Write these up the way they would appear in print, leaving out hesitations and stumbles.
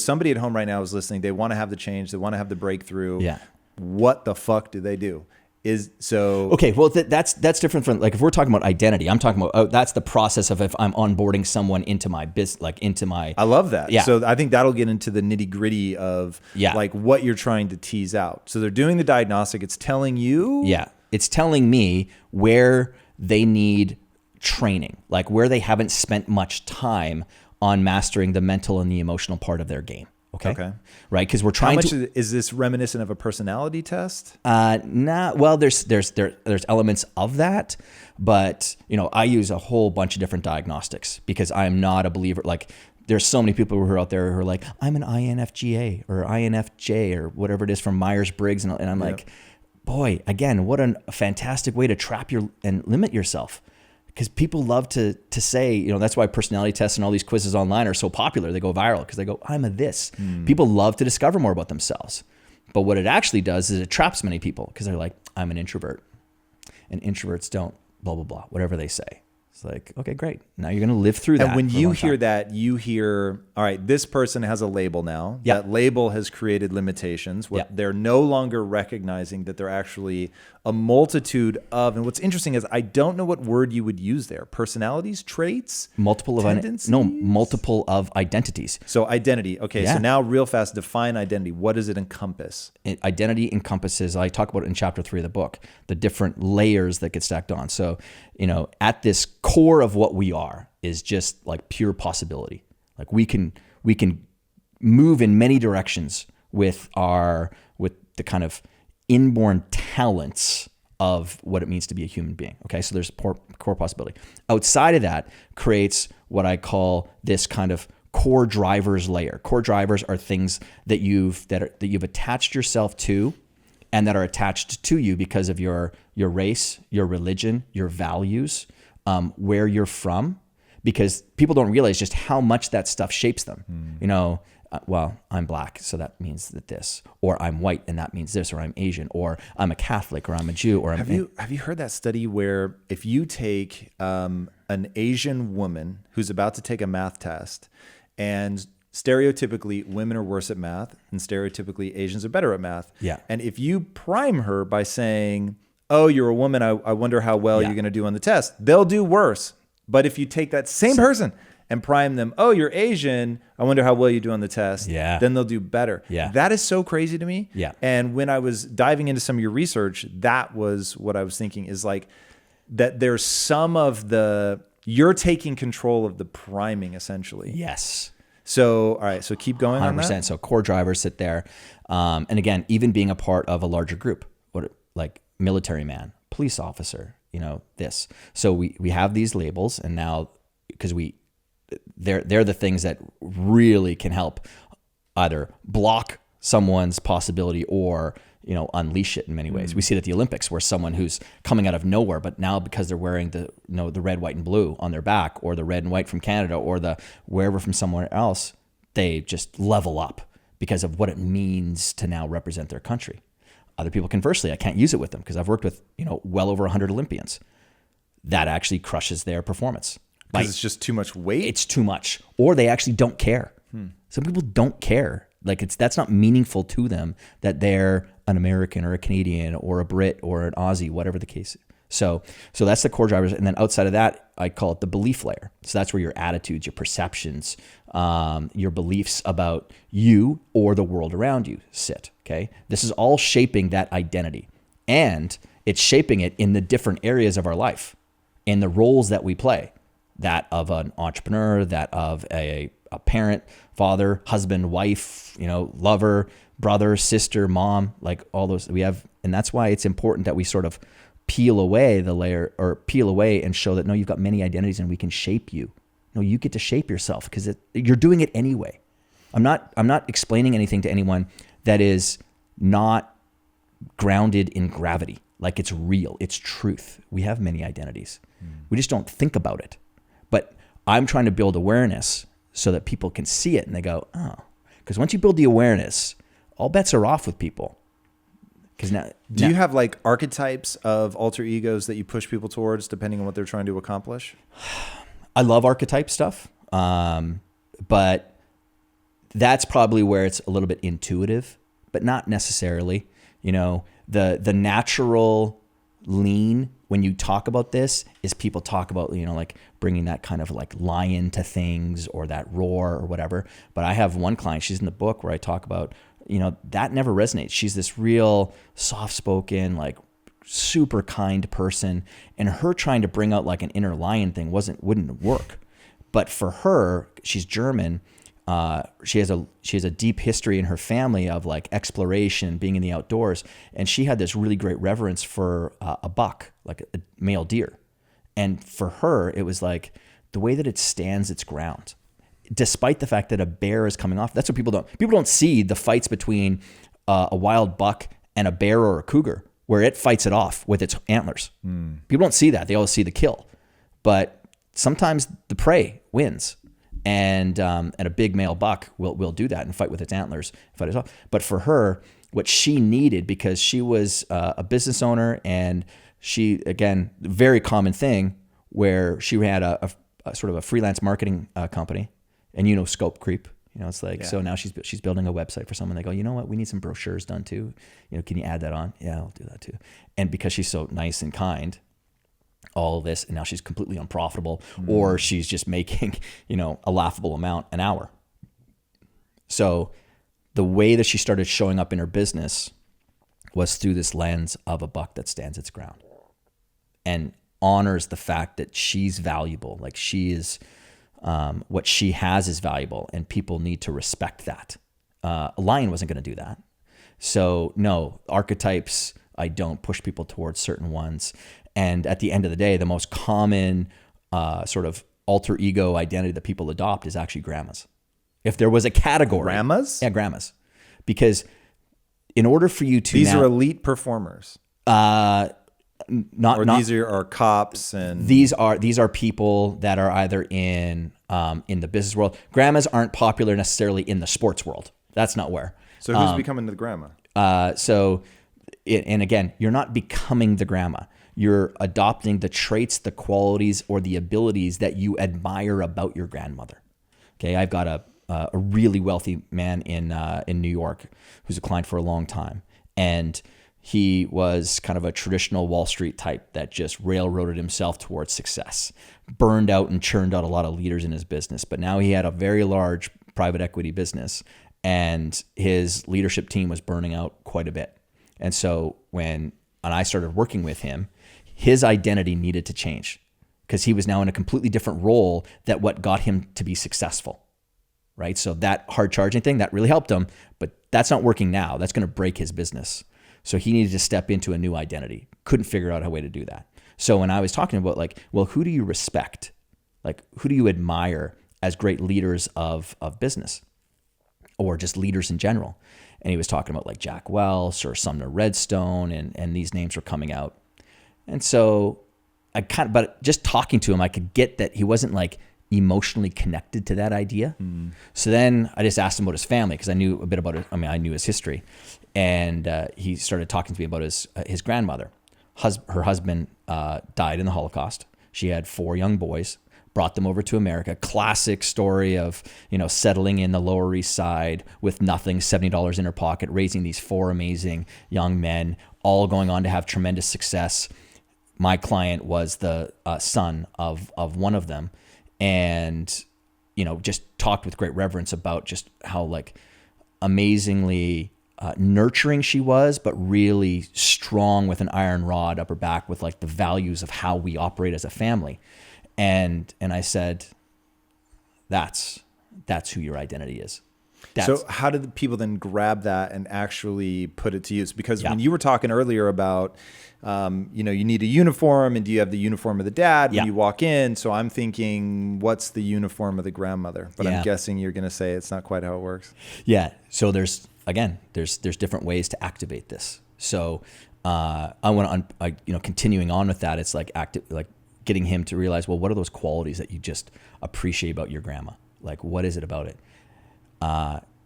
somebody at home right now is listening, they want to have the change, they want to have the breakthrough. Yeah. What the fuck do they do? Okay, well, that's different from, like, if we're talking about identity, I'm talking about, that's the process of if I'm onboarding someone into my business, like into my. I love that. Yeah. So I think that'll get into the nitty gritty of like what you're trying to tease out. So they're doing the diagnostic. It's telling you. Yeah. It's telling me where they need training, like where they haven't spent much time on mastering the mental and the emotional part of their game. Okay. Right. Because we're trying is this reminiscent of a personality test? Nah. Well, there's elements of that, but I use a whole bunch of different diagnostics because I'm not a believer. Like, there's so many people who are out there who are like, I'm an INFJA or INFJ or whatever it is from Myers-Briggs, and I'm like, boy, again, what a fantastic way to trap and limit yourself. Because people love to say, that's why personality tests and all these quizzes online are so popular. They go viral because they go, I'm a this. People love to discover more about themselves. But what it actually does is it traps many people because they're like, I'm an introvert. And introverts don't blah, blah, blah, whatever they say. It's like, okay, great. Now you're going to live through that. And when you hear that, you hear, all right, this person has a label now. Yeah. That label has created limitations. They're no longer recognizing that they're actually a multitude of, and what's interesting is I don't know what word you would use there. Personalities, traits, multiple of identities. So identity. Okay. Yeah. So now real fast, define identity. What does it encompass? Identity encompasses, I talk about it in chapter 3 of the book, the different layers that get stacked on. So, at this core of what we are is just like pure possibility. Like we can move in many directions with the kind of inborn talents of what it means to be a human being. Okay, so there's core possibility. Outside of that creates what I call this kind of core drivers layer. Core drivers are things that you've attached yourself to, and that are attached to you because of your race, your religion, your values, where you're from, because people don't realize just how much that stuff shapes them. Well, I'm black, so that means that this, or I'm white and that means this, or I'm Asian, or I'm a Catholic, or I'm a Jew, or have you heard that study where if you take an Asian woman who's about to take a math test, and stereotypically women are worse at math and stereotypically Asians are better at math. Yeah. And if you prime her by saying, oh, you're a woman, I wonder how well you're going to do on the test, they'll do worse. But if you take that same person and prime them, oh, you're Asian, I wonder how well you do on the test, then they'll do better. Yeah. That is so crazy to me. Yeah. And when I was diving into some of your research, that was what I was thinking is like that there's some of you're taking control of the priming essentially. Yes. So, all right, so keep going 100%. On that. So core drivers sit there. And again, even being a part of a larger group, like military man, police officer, this. So we have these labels, and now because they're the things that really can help either block someone's possibility or unleash it in many ways. We see it at the Olympics where someone who's coming out of nowhere, but now because they're wearing the red, white, and blue on their back, or the red and white from Canada, or the wherever from somewhere else, they just level up because of what it means to now represent their country. Other people, conversely, I can't use it with them because I've worked with well over 100 Olympians. That actually crushes their performance. Because it's just too much weight? It's too much. Or they actually don't care. Some people don't care. Like that's not meaningful to them that they're an American or a Canadian or a Brit or an Aussie, whatever the case is. So that's the core drivers. And then outside of that, I call it the belief layer. So that's where your attitudes, your perceptions, your beliefs about you or the world around you sit. Okay. This is all shaping that identity, and it's shaping it in the different areas of our life, in the roles that we play, that of an entrepreneur, that of a parent, father, husband, wife, lover, brother, sister, mom, like all those we have. And that's why it's important that we sort of peel away the layer, or peel away and show that, no, you've got many identities and we can shape you. No, you get to shape yourself because you're doing it anyway. I'm not explaining anything to anyone that is not grounded in gravity. Like it's real, it's truth. We have many identities. We just don't think about it. But I'm trying to build awareness so that people can see it and they go, oh, because once you build the awareness, all bets are off with people. Because do you have like archetypes of alter egos that you push people towards depending on what they're trying to accomplish? I love archetype stuff, but that's probably where it's a little bit intuitive, but not necessarily. The natural lean when you talk about this is people talk about, like bringing that kind of like lion to things or that roar or whatever. But I have one client, she's in the book, where I talk about, that never resonates. She's this real soft-spoken, like super kind person, and her trying to bring out like an inner lion thing wouldn't work. But for her, she's German. She has a deep history in her family of like exploration, being in the outdoors, and she had this really great reverence for a buck, like a male deer. And for her, it was like the way that it stands its ground, despite the fact that a bear is coming off. That's what people don't see the fights between a wild buck and a bear or a cougar, where it fights it off with its antlers. People don't see that. They always see the kill, but sometimes the prey wins. And a big male buck will do that and fight with its antlers, fight it off. But for her, what she needed, because she was a business owner, and she, again, very common thing where she had a sort of a freelance marketing company, and scope creep. It's like, so now she's building a website for someone. They go, you know what, we need some brochures done too. Can you add that on? Yeah, I'll do that too. And because she's so nice and kind, all of this, and now she's completely unprofitable, or she's just making, a laughable amount an hour. So the way that she started showing up in her business was through this lens of a buck that stands its ground and honors the fact that she's valuable. Like she is, what she has is valuable, and people need to respect that. A lion wasn't going to do that. So no, archetypes, I don't push people towards certain ones. And at the end of the day, the most common sort of alter ego identity that people adopt is actually grandmas. If there was a category. Grandmas? Yeah, grandmas. Because in order for you to These are elite performers. These are cops, and these are people that are either in the business world. Grandmas aren't popular necessarily in the sports world. That's not where. So who's becoming the grandma? And again, you're not becoming the grandma. You're adopting the traits, the qualities, or the abilities that you admire about your grandmother. Okay, I've got a really wealthy man in New York who's a client for a long time, and he was kind of a traditional Wall Street type that just railroaded himself towards success, burned out and churned out a lot of leaders in his business. But now he had a very large private equity business, and his leadership team was burning out quite a bit. And so when I started working with him, his identity needed to change because he was now in a completely different role that what got him to be successful, right? So that hard charging thing, that really helped him, but that's not working now. That's going to break his business. So he needed to step into a new identity. Couldn't figure out a way to do that. So when I was talking about like, well, who do you respect? Like, who do you admire as great leaders of business or just leaders in general? And he was talking about like Jack Welch or Sumner Redstone, and these names were coming out. And so but just talking to him, I could get that he wasn't like emotionally connected to that idea. So then I just asked him about his family because I knew a bit about it. I mean, I knew his history, and he started talking to me about his grandmother. Her husband died in the Holocaust. She had 4 young boys, brought them over to America. Classic story of, settling in the Lower East Side with nothing, $70 in her pocket, raising these 4 amazing young men, all going on to have tremendous success. My client was the son of one of them, and just talked with great reverence about just how like amazingly nurturing she was, but really strong with an iron rod up her back with like the values of how we operate as a family. And I said, that's who your identity is. So how did the people then grab that and actually put it to use? Because when you were talking earlier about, you need a uniform, and do you have the uniform of the dad when you walk in? So I'm thinking, what's the uniform of the grandmother? But I'm guessing you're going to say it's not quite how it works. Yeah. So there's different ways to activate this. So I want to, continuing on with that, it's like getting him to realize, well, what are those qualities that you just appreciate about your grandma? Like, what is it about it?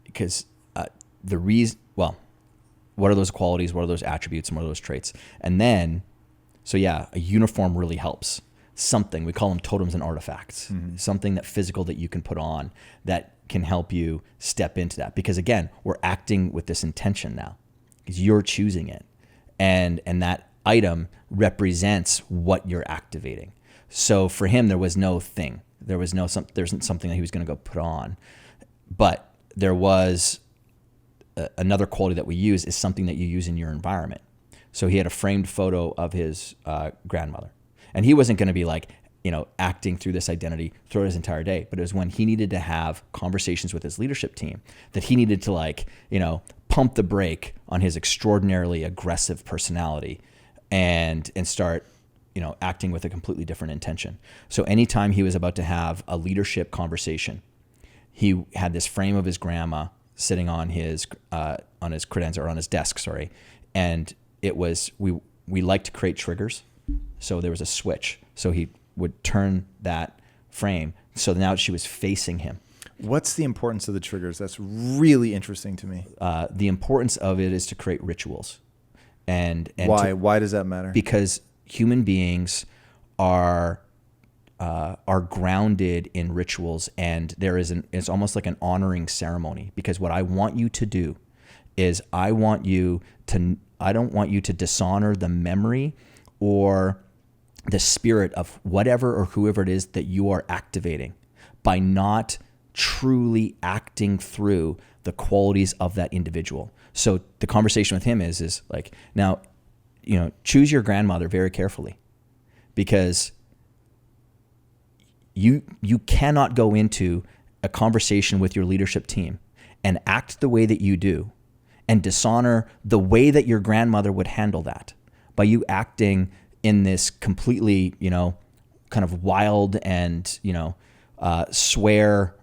Because the reason, well, what are those qualities? What are those attributes? And what are those traits? And then, a uniform really helps. something. We call them totems and artifacts. Something that physical that you can put on that can help you step into that. Because again, we're acting with this intention now, because you're choosing it, and that item represents what you're activating. So for him, there was no thing. There's something that he was going to go put on, but there was another quality that we use is something that you use in your environment. So he had a framed photo of his grandmother, and he wasn't going to be like, acting through this identity throughout his entire day. But it was when he needed to have conversations with his leadership team that he needed to pump the brake on his extraordinarily aggressive personality and start, acting with a completely different intention. So anytime he was about to have a leadership conversation, he had this frame of his grandma sitting on his credenza, or on his desk, sorry. And it was, we like to create triggers. So there was a switch. So he would turn that frame. So now she was facing him. What's the importance of the triggers? That's really interesting to me. The importance of it is to create rituals. And why? Why does that matter? Because human beings are grounded in rituals, and it's almost like an honoring ceremony. Because what I want you to do is I don't want you to dishonor the memory or the spirit of whatever or whoever it is that you are activating by not truly acting through the qualities of that individual. So the conversation with him is like, now, choose your grandmother very carefully, because you cannot go into a conversation with your leadership team and act the way that you do and dishonor the way that your grandmother would handle that by you acting in this completely, kind of wild and, swear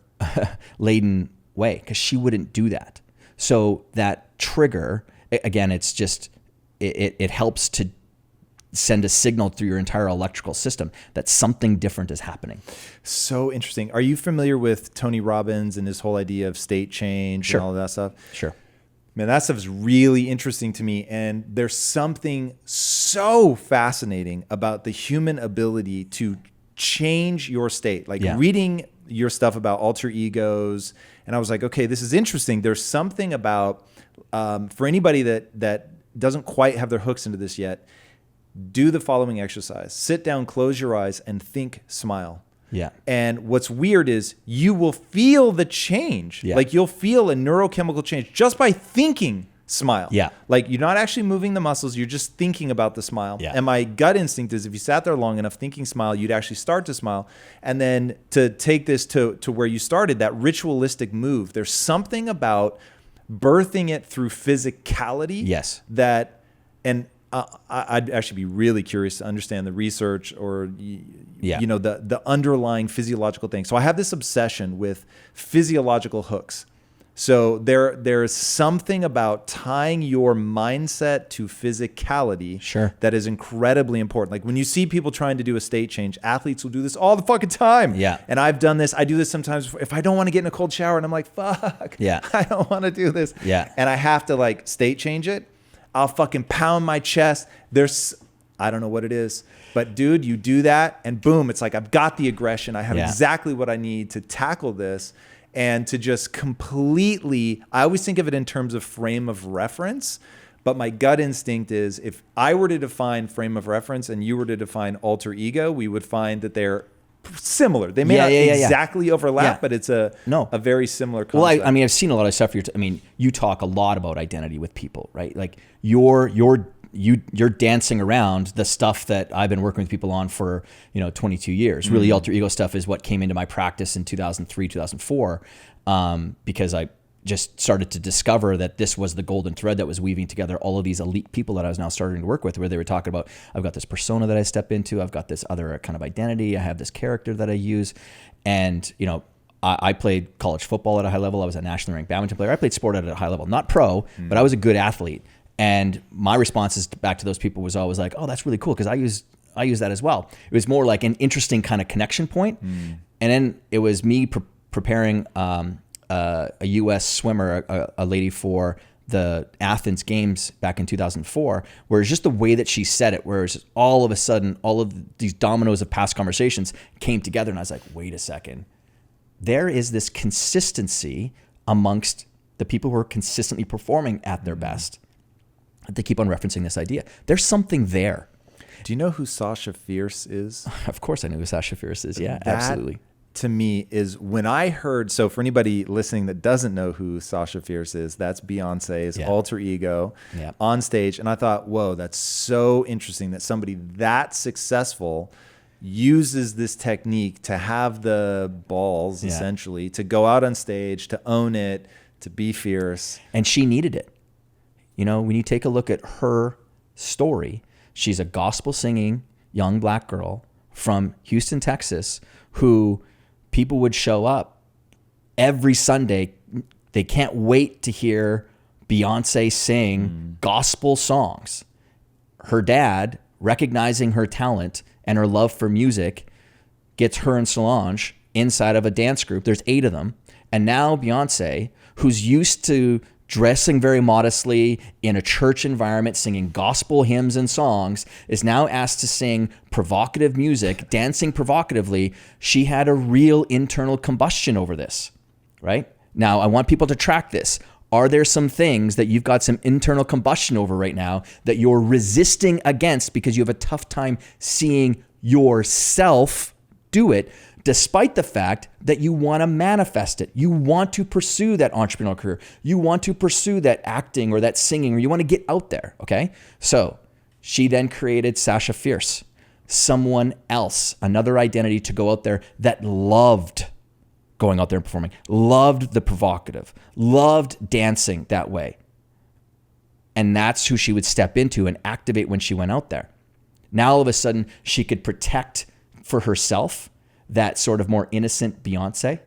laden way, because she wouldn't do that. So that trigger, again, it's just, it helps to send a signal through your entire electrical system that something different is happening. So interesting. Are you familiar with Tony Robbins and his whole idea of state change Sure. and all of that stuff? Sure. Man, that stuff is really interesting to me. And there's something so fascinating about the human ability to change your state. Like reading your stuff about alter egos, and I was like, okay, this is interesting. There's something about, for anybody that doesn't quite have their hooks into this yet, do the following exercise. Sit down, close your eyes, and think, smile. Yeah. And what's weird is you will feel the change. Yeah. Like you'll feel a neurochemical change just by thinking smile. Yeah. Like you're not actually moving the muscles, you're just thinking about the smile. Yeah. And my gut instinct is if you sat there long enough thinking smile, you'd actually start to smile. And then to take this to where you started, that ritualistic move, there's something about birthing it through physicality. Yes. I'd actually be really curious to understand the research or the underlying physiological thing. So I have this obsession with physiological hooks. So there's something about tying your mindset to physicality Sure. that is incredibly important. Like when you see people trying to do a state change, athletes will do this all the fucking time. Yeah. And I've done this. I do this sometimes if I don't want to get in a cold shower and I'm like, fuck, Yeah. I don't want to do this. Yeah. And I have to state change it. I'll fucking pound my chest. I don't know what it is, but dude, you do that and boom, it's like, I've got the aggression. I have exactly what I need to tackle this and to just completely, I always think of it in terms of frame of reference, but my gut instinct is if I were to define frame of reference and you were to define alter ego, we would find that they're similar. They may not exactly overlap, but it's a very similar concept. Well, I've seen a lot of stuff. You talk a lot about identity with people, right? Like you're dancing around the stuff that I've been working with people on for 22 years. Really, alter ego stuff is what came into my practice in 2003, 2004, because I just started to discover that this was the golden thread that was weaving together all of these elite people that I was now starting to work with, where they were talking about, I've got this persona that I step into, I've got this other kind of identity, I have this character that I use. And, I played college football at a high level. I was a nationally ranked badminton player. I played sport at a high level, not pro, but I was a good athlete. And my responses back to those people was always like, oh, that's really cool, because I use that as well. It was more like an interesting kind of connection point. And then it was me preparing a U.S. swimmer, a lady for the Athens Games back in 2004, where it's just the way that she said it, where it's all of a sudden, all of these dominoes of past conversations came together. And I was like, wait a second. There is this consistency amongst the people who are consistently performing at their best. They keep on referencing this idea. There's something there. Do you know who Sasha Fierce is? Of course I know who Sasha Fierce is. Yeah, absolutely. To me is when I heard, so for anybody listening that doesn't know who Sasha Fierce is, that's Beyonce's alter ego on stage. And I thought, whoa, that's so interesting that somebody that successful uses this technique to have the balls, essentially, to go out on stage, to own it, to be fierce. And she needed it. You know, when you take a look at her story, she's a gospel singing young black girl from Houston, Texas, who people would show up every Sunday. They can't wait to hear Beyonce sing gospel songs. Her dad, recognizing her talent and her love for music, gets her and Solange inside of a dance group. There's 8 of them. And now Beyonce, who's used to dressing very modestly in a church environment, singing gospel hymns and songs, is now asked to sing provocative music, dancing provocatively. She had a real internal combustion over this, right? Now, I want people to track this. Are there some things that you've got some internal combustion over right now that you're resisting against because you have a tough time seeing yourself do it, despite the fact that you want to manifest it? You want to pursue that entrepreneurial career. You want to pursue that acting or that singing, or you want to get out there, okay? So she then created Sasha Fierce, someone else, another identity to go out there that loved going out there and performing, loved the provocative, loved dancing that way. And that's who she would step into and activate when she went out there. Now, all of a sudden, she could protect for herself that sort of more innocent Beyonce.